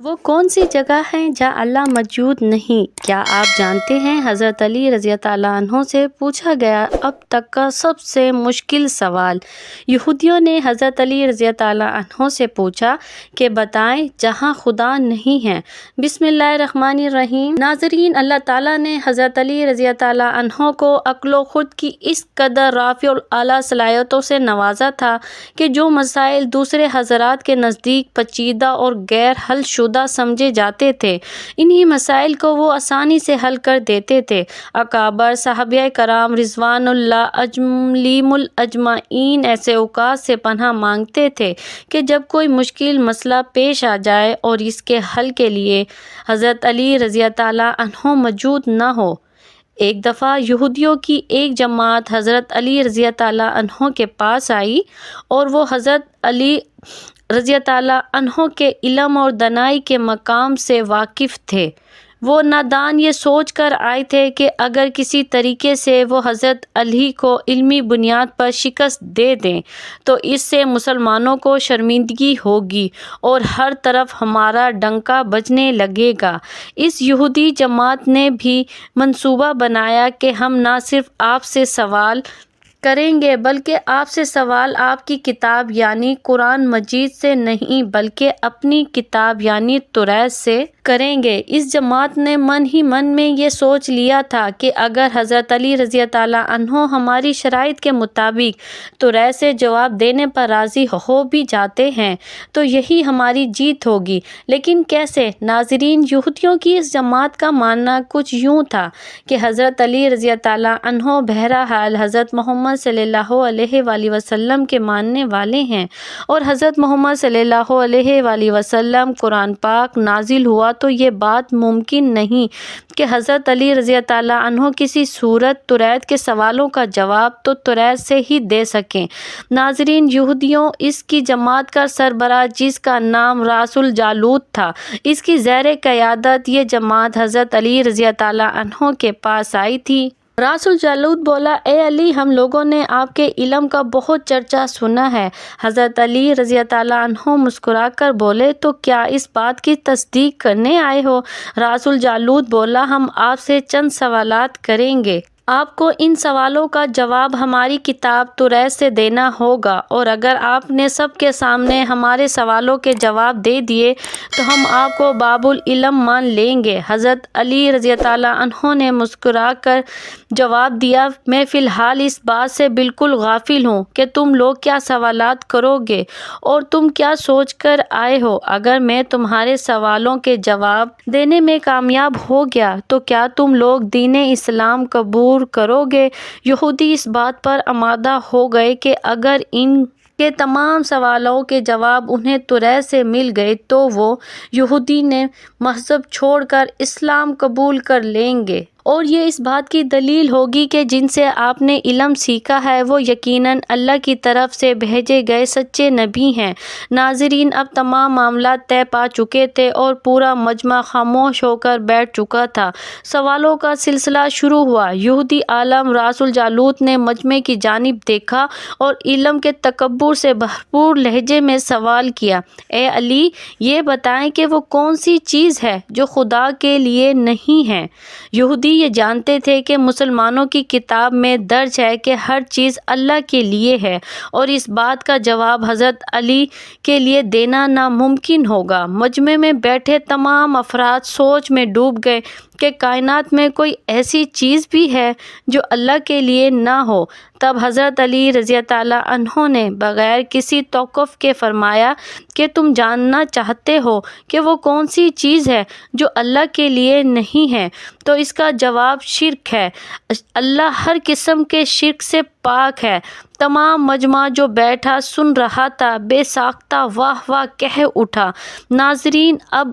وہ کون سی جگہ ہے جہاں اللہ موجود نہیں؟ کیا آپ جانتے ہیں؟ حضرت علی رضی اللہ عنہ سے پوچھا گیا اب تک کا سب سے مشکل سوال۔ یہودیوں نے حضرت علی رضی اللہ عنہ سے پوچھا کہ بتائیں جہاں خدا نہیں ہے۔ بسم اللہ الرحمن الرحیم۔ ناظرین، اللہ تعالیٰ نے حضرت علی رضی اللہ عنہ کو عقل و خرد کی اس قدر رافع الاعلیٰ صلاحیتوں سے نوازا تھا کہ جو مسائل دوسرے حضرات کے نزدیک پیچیدہ اور غیر حل شدہ سمجھے جاتے تھے، انہی مسائل کو وہ آسانی سے حل کر دیتے تھے۔ اکابر صحابہ کرام رضوان اللہ علیہم اجمعین ایسے اوقات سے پناہ مانگتے تھے کہ جب کوئی مشکل مسئلہ پیش آ جائے اور اس کے حل کے لیے حضرت علی رضی اللہ عنہ موجود نہ ہو۔ ایک دفعہ یہودیوں کی ایک جماعت حضرت علی رضی اللہ عنہ کے پاس آئی اور وہ حضرت علی رضی اللہ عنہ کے علم اور دانائی کے مقام سے واقف تھے۔ وہ نادان یہ سوچ کر آئے تھے کہ اگر کسی طریقے سے وہ حضرت علی کو علمی بنیاد پر شکست دے دیں تو اس سے مسلمانوں کو شرمندگی ہوگی اور ہر طرف ہمارا ڈنکا بجنے لگے گا۔ اس یہودی جماعت نے بھی منصوبہ بنایا کہ ہم نہ صرف آپ سے سوال کریں گے بلکہ آپ سے سوال آپ کی کتاب یعنی قرآن مجید سے نہیں بلکہ اپنی کتاب یعنی توریت سے کریں گے۔ اس جماعت نے من ہی من میں یہ سوچ لیا تھا کہ اگر حضرت علی رضی اللہ عنہ ہماری شرائط کے مطابق توریت سے جواب دینے پر راضی ہو بھی جاتے ہیں تو یہی ہماری جیت ہوگی۔ لیکن کیسے؟ ناظرین، یہودیوں کی اس جماعت کا ماننا کچھ یوں تھا کہ حضرت علی رضی اللہ عنہ بہرحال حضرت محمد صلی اللہ علیہ وآلہ وسلم کے ماننے والے ہیں، اور حضرت محمد صلی اللہ علیہ وآلہ وسلم قرآن پاک نازل ہوا تو یہ بات ممکن نہیں کہ حضرت علی رضی اللہ عنہ کسی صورت توریت کے سوالوں کا جواب تو توریت سے ہی دے سکیں۔ ناظرین، یہودیوں اس کی جماعت کا سربراہ جس کا نام راس الجالوت تھا، اس کی زیر قیادت یہ جماعت حضرت علی رضی اللہ عنہ کے پاس آئی تھی۔ راس الجالوت بولا، اے علی، ہم لوگوں نے آپ کے علم کا بہت چرچا سنا ہے۔ حضرت علی رضی اللہ عنہ مسکرا کر بولے، تو کیا اس بات کی تصدیق کرنے آئے ہو؟ راس الجالوت بولا، ہم آپ سے چند سوالات کریں گے۔ آپ کو ان سوالوں کا جواب ہماری کتاب توریت سے دینا ہوگا، اور اگر آپ نے سب کے سامنے ہمارے سوالوں کے جواب دے دیے تو ہم آپ کو باب العلم مان لیں گے۔ حضرت علی رضی اللہ عنہ نے مسکرا کر جواب دیا، میں فی الحال اس بات سے بالکل غافل ہوں کہ تم لوگ کیا سوالات کرو گے اور تم کیا سوچ کر آئے ہو۔ اگر میں تمہارے سوالوں کے جواب دینے میں کامیاب ہو گیا تو کیا تم لوگ دین اسلام قبول کرو گے؟ یہودی اس بات پر آمادہ ہو گئے کہ اگر ان کے تمام سوالوں کے جواب انہیں توریت سے مل گئے تو وہ یہودی نے مذہب چھوڑ کر اسلام قبول کر لیں گے، اور یہ اس بات کی دلیل ہوگی کہ جن سے آپ نے علم سیکھا ہے وہ یقیناً اللہ کی طرف سے بھیجے گئے سچے نبی ہیں۔ ناظرین، اب تمام معاملات طے پا چکے تھے اور پورا مجمع خاموش ہو کر بیٹھ چکا تھا۔ سوالوں کا سلسلہ شروع ہوا۔ یہودی عالم راس الجالوت نے مجمع کی جانب دیکھا اور علم کے تکبر سے بھرپور لہجے میں سوال کیا، اے علی، یہ بتائیں کہ وہ کون سی چیز ہے جو خدا کے لیے نہیں ہے؟ یہودی یہ جانتے تھے کہ مسلمانوں کی کتاب میں درج ہے کہ ہر چیز اللہ کے لیے ہے، اور اس بات کا جواب حضرت علی کے لیے دینا ناممکن ہوگا۔ مجمع میں بیٹھے تمام افراد سوچ میں ڈوب گئے کہ کائنات میں کوئی ایسی چیز بھی ہے جو اللہ کے لیے نہ ہو۔ تب حضرت علی رضی اللہ عنہ نے بغیر کسی توقف کے فرمایا کہ تم جاننا چاہتے ہو کہ وہ کون سی چیز ہے جو اللہ کے لیے نہیں ہے، تو اس کا جواب شرک ہے۔ اللہ ہر قسم کے شرک سے پاک ہے۔ تمام مجمع جو بیٹھا سن رہا تھا بے ساختہ واہ واہ کہہ اٹھا۔ ناظرین، اب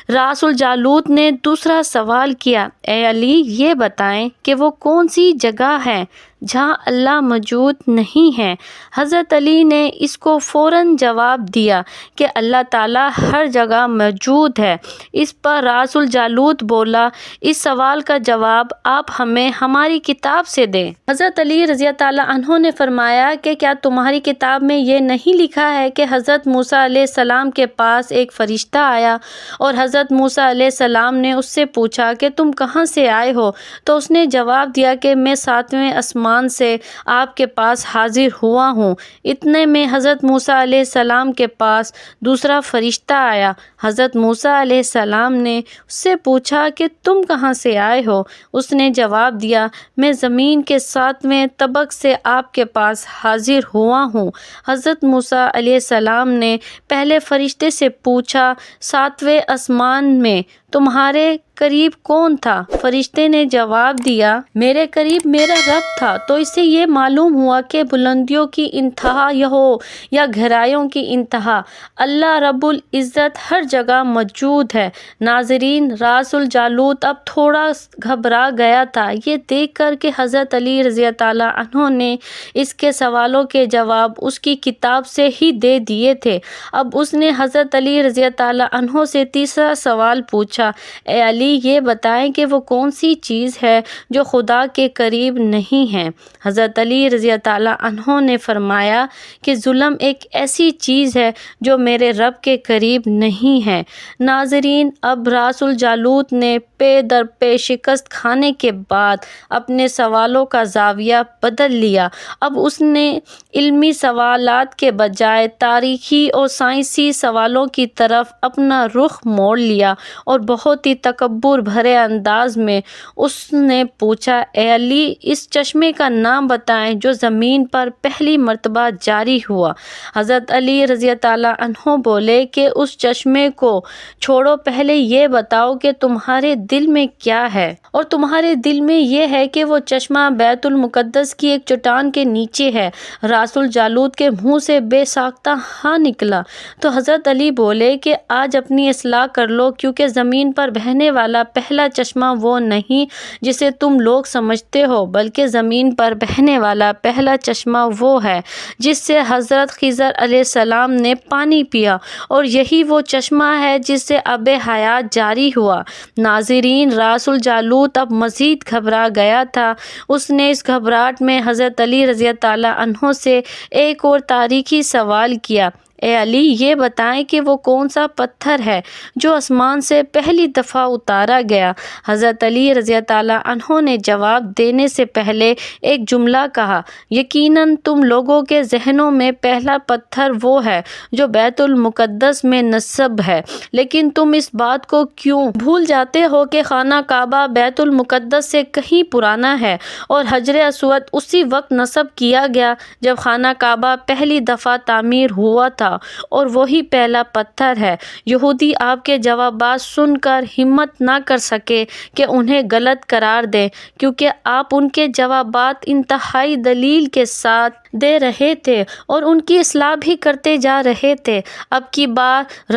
راس الجالوت نے دوسرا سوال کیا، اے علی، یہ بتائیں کہ وہ کون سی جگہ ہے جہاں اللہ موجود نہیں ہے؟ حضرت علی نے اس کو فوراً جواب دیا کہ اللہ تعالیٰ ہر جگہ موجود ہے۔ اس پر راس الجالوت بولا، اس سوال کا جواب آپ ہمیں ہماری کتاب سے دیں۔ حضرت علی رضی اللہ عنہ نے فرمایا، فرمایا کہ کیا تمہاری کتاب میں یہ نہیں لکھا ہے کہ حضرت موسیٰ علیہ السلام کے پاس ایک فرشتہ آیا اور حضرت موسیٰ علیہ السلام نے اس سے پوچھا کہ تم کہاں سے آئے ہو؟ تو اس نے جواب دیا کہ میں 7ویں آسمان سے آپ کے پاس حاضر ہوا ہوں۔ اتنے میں حضرت موسیٰ علیہ السلام کے پاس دوسرا فرشتہ آیا۔ حضرت موسیٰ علیہ السلام نے اس سے پوچھا کہ تم کہاں سے آئے ہو؟ اس نے جواب دیا میں زمین کے 7ویں طبق سے آپ کے پاس حاضر ہوا ہوں۔ حضرت موسیٰ علیہ السلام نے پہلے فرشتے سے پوچھا 7ویں آسمان میں تمہارے قریب کون تھا؟ فرشتے نے جواب دیا میرے قریب میرا رب تھا۔ تو اس سے یہ معلوم ہوا کہ بلندیوں کی انتہا یہ ہو یا گہرائیوں کی انتہا، اللہ رب العزت ہر جگہ موجود ہے۔ ناظرین، راس الجالوت اب تھوڑا گھبرا گیا تھا یہ دیکھ کر کہ حضرت علی رضی اللہ عنہ نے اس کے سوالوں کے جواب اس کی کتاب سے ہی دے دیے تھے۔ اب اس نے حضرت علی رضی اللہ عنہ سے تیسرا سوال پوچھا، اے علی یہ بتائیں کہ وہ کون سی چیز ہے جو خدا کے قریب نہیں ہے؟ حضرت علی رضی اللہ عنہ نے فرمایا کہ ظلم ایک ایسی چیز ہے جو میرے رب کے قریب نہیں ہے۔ ناظرین، اب راس الجالوت نے پے در پے شکست کھانے کے بعد اپنے سوالوں کا زاویہ بدل لیا۔ اب اس نے علمی سوالات کے بجائے تاریخی اور سائنسی سوالوں کی طرف اپنا رخ موڑ لیا اور بہت ہی تکبر بھرے انداز میں اس نے پوچھا، اے علی اس چشمے کا نام بتائیں جو زمین پر پہلی مرتبہ جاری ہوا۔ حضرت علی رضی اللہ عنہ بولے کہ اس چشمے کو چھوڑو، پہلے یہ بتاؤ کہ تمہارے دل میں کیا ہے؟ اور تمہارے دل میں یہ ہے کہ وہ چشمہ بیت المقدس کی ایک چٹان کے نیچے ہے۔ راس الجالوت کے منہ سے بے ساختہ ہاں نکلا۔ تو حضرت علی بولے کہ آج اپنی اصلاح کر لو، کیونکہ زمین پر بہنے والا پہلا چشمہ وہ نہیں جسے تم لوگ سمجھتے ہو، بلکہ زمین پر بہنے والا پہلا چشمہ وہ ہے جس سے حضرت خضر علیہ السلام نے پانی پیا، اور یہی وہ چشمہ ہے جس سے آب حیات جاری ہوا۔ ناظرین، راس الجالوت اب مزید گھبرا گیا تھا۔ اس نے اس گھبراہٹ میں حضرت علی رضی اللہ عنہ سے ایک اور تاریخی سوال کیا، اے علی یہ بتائیں کہ وہ کون سا پتھر ہے جو آسمان سے پہلی دفعہ اتارا گیا؟ حضرت علی رضی اللہ عنہ نے جواب دینے سے پہلے ایک جملہ کہا، یقیناً تم لوگوں کے ذہنوں میں پہلا پتھر وہ ہے جو بیت المقدس میں نصب ہے، لیکن تم اس بات کو کیوں بھول جاتے ہو کہ خانہ کعبہ بیت المقدس سے کہیں پرانا ہے، اور حجر اسود اسی وقت نصب کیا گیا جب خانہ کعبہ پہلی دفعہ تعمیر ہوا تھا، اور وہی پہلا پتھر ہے۔ یہودی آپ کے جوابات سن کر ہمت نہ کر سکے کہ انہیں غلط قرار دیں، کیونکہ آپ ان کے جوابات انتہائی دلیل کے ساتھ دے رہے تھے اور ان کی اصلاح بھی کرتے جا رہے تھے۔ اب کی بار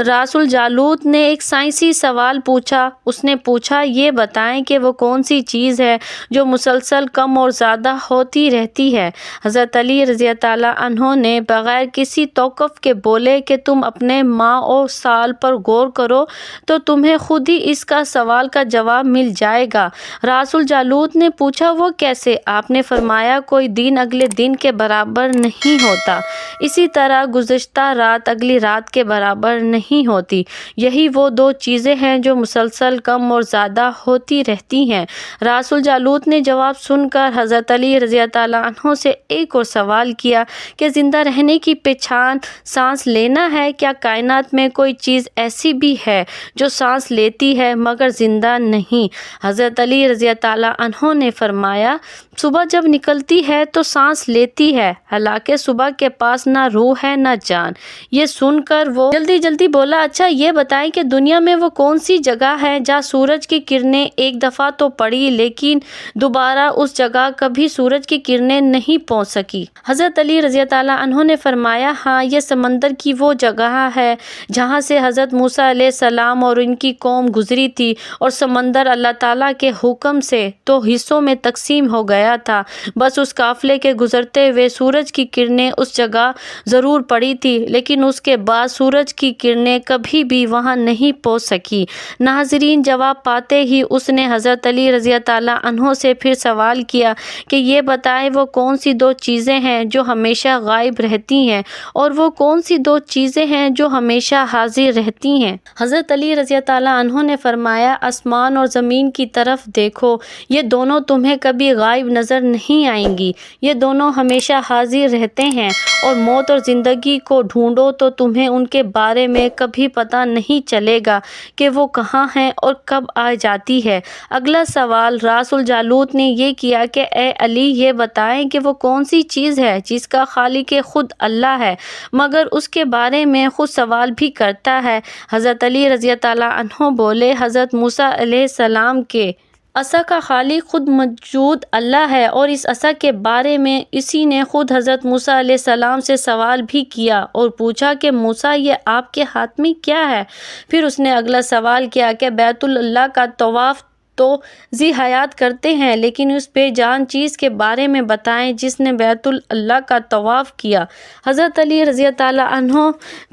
راس الجالوت نے ایک سائنسی سوال پوچھا۔ اس نے پوچھا، یہ بتائیں کہ وہ کون سی چیز ہے جو مسلسل کم اور زیادہ ہوتی رہتی ہے؟ حضرت علی رضی اللہ عنہ نے بغیر کسی توقف کے بولے کہ تم اپنے ماہ اور سال پر غور کرو تو تمہیں خود ہی اس کا سوال کا جواب مل جائے گا۔ راس الجالوت نے پوچھا، وہ کیسے؟ آپ نے فرمایا، کوئی دن اگلے دن کے برابر نہیں ہوتا، اسی طرح گزشتہ رات اگلی رات کے برابر نہیں ہوتی۔ یہی وہ دو چیزیں ہیں جو مسلسل کم اور زیادہ ہوتی رہتی ہیں۔ راس الجالوت نے جواب سن کر حضرت علی رضی اللہ عنہ سے ایک اور سوال کیا کہ زندہ رہنے کی پہچان سانس لینا ہے؟ کیا کائنات میں کوئی چیز ایسی بھی ہے جو سانس لیتی ہے مگر زندہ نہیں؟ حضرت علی رضی اللہ عنہ نے فرمایا، صبح جب نکلتی ہے تو سانس لیتی ہے، حالانکہ صبح کے پاس نہ روح ہے نہ جان۔ یہ سن کر وہ جلدی جلدی بولا، اچھا یہ بتائیں کہ دنیا میں وہ کون سی جگہ ہے جہاں سورج کی کرنیں ایک دفعہ تو پڑی لیکن دوبارہ اس جگہ کبھی سورج کی کرنیں نہیں پہنچ سکی؟ حضرت علی رضی اللہ عنہ نے فرمایا، ہاں یہ سمندر کی وہ جگہ ہے جہاں سے حضرت موسیٰ علیہ السلام اور ان کی قوم گزری تھی، اور سمندر اللہ تعالیٰ کے حکم سے دو حصوں میں تقسیم ہو گیا تھا، بس اس قافلے بولے کہ گزرتے ہوئے سورج کی کرنیں اس جگہ ضرور پڑی تھی، لیکن اس کے بعد سورج کی کرنیں کبھی بھی وہاں نہیں پہنچ سکی۔ ناظرین، جواب پاتے ہی اس نے حضرت علی رضی اللہ عنہ سے پھر سوال کیا کہ یہ بتائیں وہ کون سی دو چیزیں ہیں جو ہمیشہ غائب رہتی ہیں اور وہ کون سی دو چیزیں ہیں جو ہمیشہ حاضر رہتی ہیں؟ حضرت علی رضی اللہ عنہ نے فرمایا، آسمان اور زمین کی طرف دیکھو، یہ دونوں تمہیں کبھی غائب نظر نہیں آئیں گی، یہ دونوں ہمیشہ حاضر رہتے ہیں، اور موت اور زندگی کو ڈھونڈو تو تمہیں ان کے بارے میں کبھی پتہ نہیں چلے گا کہ وہ کہاں ہیں اور کب آ جاتی ہے۔ اگلا سوال راس الجالوت نے یہ کیا کہ اے علی، یہ بتائیں کہ وہ کون سی چیز ہے جس کا خالق خود اللہ ہے مگر اس کے بارے میں خود سوال بھی کرتا ہے؟ حضرت علی رضی اللہ عنہ بولے، حضرت موسیٰ علیہ السلام کے عصا کا خالق خود موجود اللہ ہے، اور اس عصا کے بارے میں اسی نے خود حضرت موسیٰ علیہ السلام سے سوال بھی کیا اور پوچھا کہ موسیٰ، یہ آپ کے ہاتھ میں کیا ہے؟ پھر اس نے اگلا سوال کیا کہ بیت اللہ کا طواف تو ذی حیات کرتے ہیں، لیکن اس بے جان چیز کے بارے میں بتائیں جس نے بیت اللہ کا طواف کیا۔ حضرت علی رضی اللہ عنہ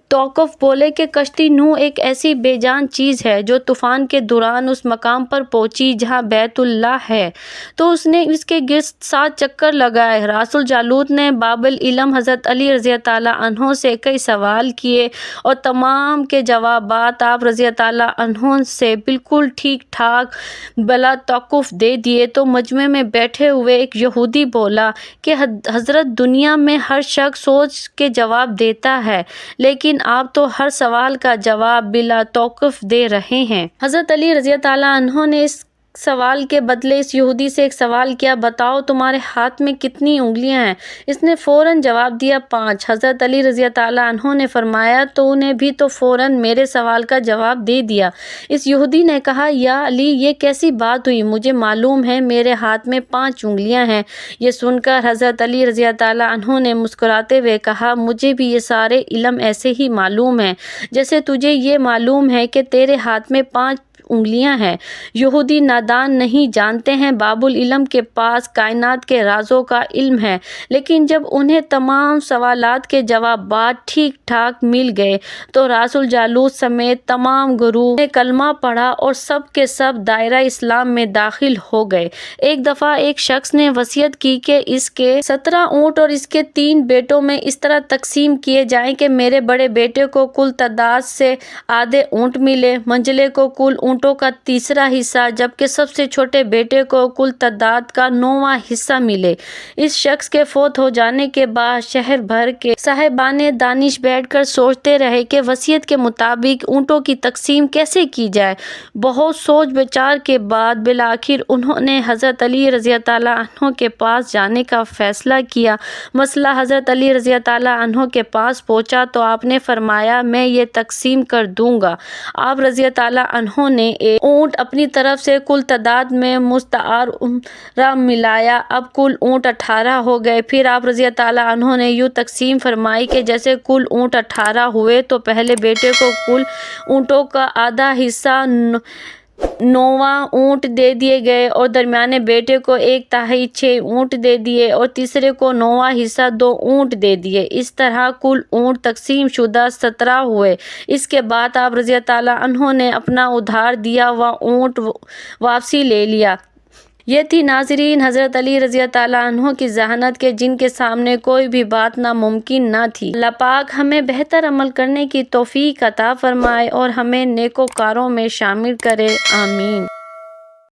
توقف بولے کہ کشتی نوح ایک ایسی بے جان چیز ہے جو طوفان کے دوران اس مقام پر پہنچی جہاں بیت اللہ ہے، تو اس نے اس کے گرد 7 چکر لگائے۔ راس الجالوت نے باب العلم حضرت علی رضی اللہ عنہ سے کئی سوال کیے اور تمام کے جوابات آپ رضی اللہ عنہ سے بالکل ٹھیک ٹھاک بلا توقف دے دیے، تو مجمع میں بیٹھے ہوئے ایک یہودی بولا کہ حضرت، دنیا میں ہر شخص سوچ کے جواب دیتا ہے، لیکن آپ تو ہر سوال کا جواب بلا توقف دے رہے ہیں۔ حضرت علی رضی اللہ عنہ نے اس سوال کے بدلے اس یہودی سے ایک سوال کیا، بتاؤ تمہارے ہاتھ میں کتنی انگلیاں ہیں؟ اس نے فوراً جواب دیا، 5۔ حضرت علی رضی اللہ عنہ نے فرمایا، تو نے بھی تو فوراً میرے سوال کا جواب دے دیا۔ اس یہودی نے کہا، یا علی، یہ کیسی بات ہوئی؟ مجھے معلوم ہے میرے ہاتھ میں 5 انگلیاں ہیں۔ یہ سن کر حضرت علی رضی اللہ عنہ نے مسکراتے ہوئے کہا، مجھے بھی یہ سارے علم ایسے ہی معلوم ہیں جیسے تجھے یہ معلوم ہے کہ تیرے ہاتھ میں 5 انگلیاں ہیں۔ یہودی نادان نہیں، جانتے ہیں باب العلم کے پاس کائنات کے رازوں کا علم ہے، لیکن جب انہیں تمام سوالات کے جوابات ٹھیک ٹھاک مل گئے تو راس الجالوت سمیت تمام گروہ نے کلمہ پڑھا اور سب کے سب دائرہ اسلام میں داخل ہو گئے۔ ایک دفعہ ایک شخص نے وصیت کی کہ اس کے 17 اونٹ اور اس کے 3 بیٹوں میں اس طرح تقسیم کیے جائیں کہ میرے بڑے بیٹے کو کل تعداد سے آدھے اونٹ ملے، منجلے کو کل اونٹوں کا تیسرا حصہ، جبکہ سب سے چھوٹے بیٹے کو کل تعداد کا 9واں حصہ ملے۔ اس شخص کے فوت ہو جانے کے بعد شہر بھر کے صاحبان دانش بیٹھ کر سوچتے رہے کہ وصیت کے مطابق اونٹوں کی تقسیم کیسے کی جائے۔ بہت سوچ بچار کے بعد بالآخر انہوں نے حضرت علی رضی اللہ عنہ کے پاس جانے کا فیصلہ کیا۔ مسئلہ حضرت علی رضی اللہ عنہ کے پاس پہنچا تو آپ نے فرمایا، میں یہ تقسیم کر دوں گا۔ آپ رضی اللہ عنہ نے ایک اونٹ اپنی طرف سے کل تعداد میں مستعارہ ملایا، اب کل اونٹ 18 ہو گئے۔ پھر آپ رضی اللہ عنہ نے یوں تقسیم فرمائی کہ جیسے کل اونٹ 18 ہوئے تو پہلے بیٹے کو کل اونٹوں کا آدھا حصہ 9واں اونٹ دے دیے گئے، اور درمیانے بیٹے کو 1/3 6 اونٹ دے دیے، اور تیسرے کو 9واں حصہ 2 اونٹ دے دیے۔ اس طرح کل اونٹ تقسیم شدہ 17 ہوئے۔ اس کے بعد آپ رضی اللہ عنہ نے اپنا ادھار دیا ہوا اونٹ واپسی لے لیا۔ یہ تھی ناظرین حضرت علی رضی اللہ عنہ کی ذہانت کہ جن کے سامنے کوئی بھی بات ناممکن نہ تھی۔ اللہ پاک ہمیں بہتر عمل کرنے کی توفیق عطا فرمائے اور ہمیں نیکوکاروں میں شامل کرے، آمین۔